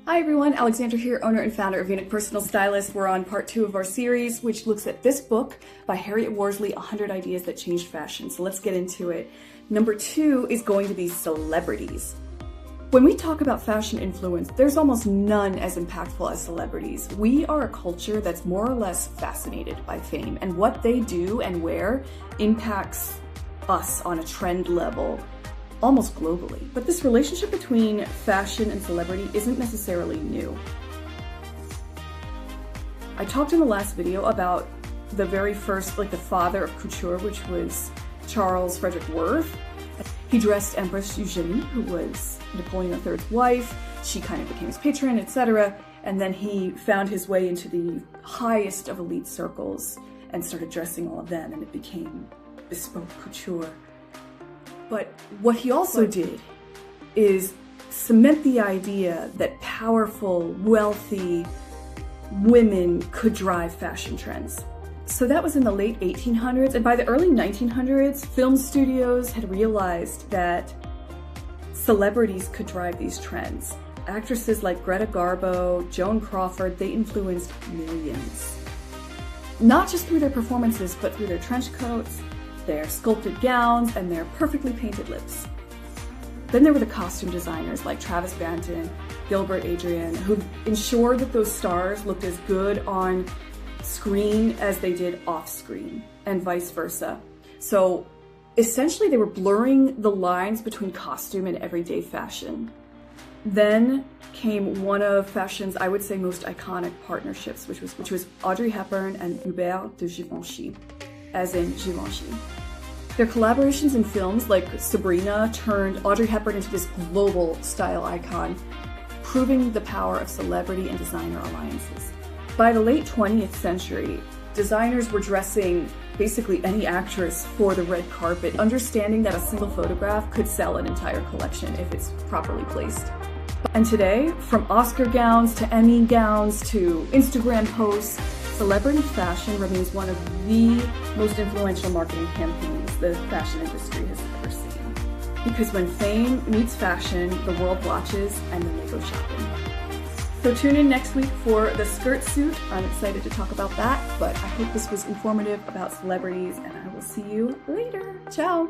Hi everyone, Alexandra here, owner and founder of Vinok Personal Stylist. We're on part 2 of our series, which looks at this book by Harriet Worsley, 100 Ideas That Changed Fashion. So let's get into it. Number 2 is going to be celebrities. When we talk about fashion influence, there's almost none as impactful as celebrities. We are a culture that's more or less fascinated by fame, and what they do and wear impacts us on a trend level, almost globally. But this relationship between fashion and celebrity isn't necessarily new. I talked in the last video about the very first, the father of couture, which was Charles Frederick Worth. He dressed Empress Eugenie, who was Napoleon III's wife. She kind of became his patron, etc. And then he found his way into the highest of elite circles and started dressing all of them, and it became bespoke couture. But what he also did is cement the idea that powerful, wealthy women could drive fashion trends. So that was in the late 1800s, and by the early 1900s, film studios had realized that celebrities could drive these trends. Actresses like Greta Garbo, Joan Crawford, they influenced millions. Not just through their performances, but through their trench coats, their sculpted gowns, and their perfectly painted lips. Then there were the costume designers like Travis Banton, Gilbert Adrian, who ensured that those stars looked as good on screen as they did off screen, and vice versa. So essentially they were blurring the lines between costume and everyday fashion. Then came one of fashion's, I would say, most iconic partnerships, which was Audrey Hepburn and Hubert de Givenchy, as in Givenchy. Their collaborations in films like Sabrina turned Audrey Hepburn into this global style icon, proving the power of celebrity and designer alliances. By the late 20th century, designers were dressing basically any actress for the red carpet, understanding that a single photograph could sell an entire collection if it's properly placed. And today, from Oscar gowns to Emmy gowns to Instagram posts, celebrity fashion remains one of the most influential marketing campaigns the fashion industry has ever seen. Because when fame meets fashion, the world watches and then they go shopping. So tune in next week for the skirt suit. I'm excited to talk about that, but I hope this was informative about celebrities, and I will see you later. Ciao!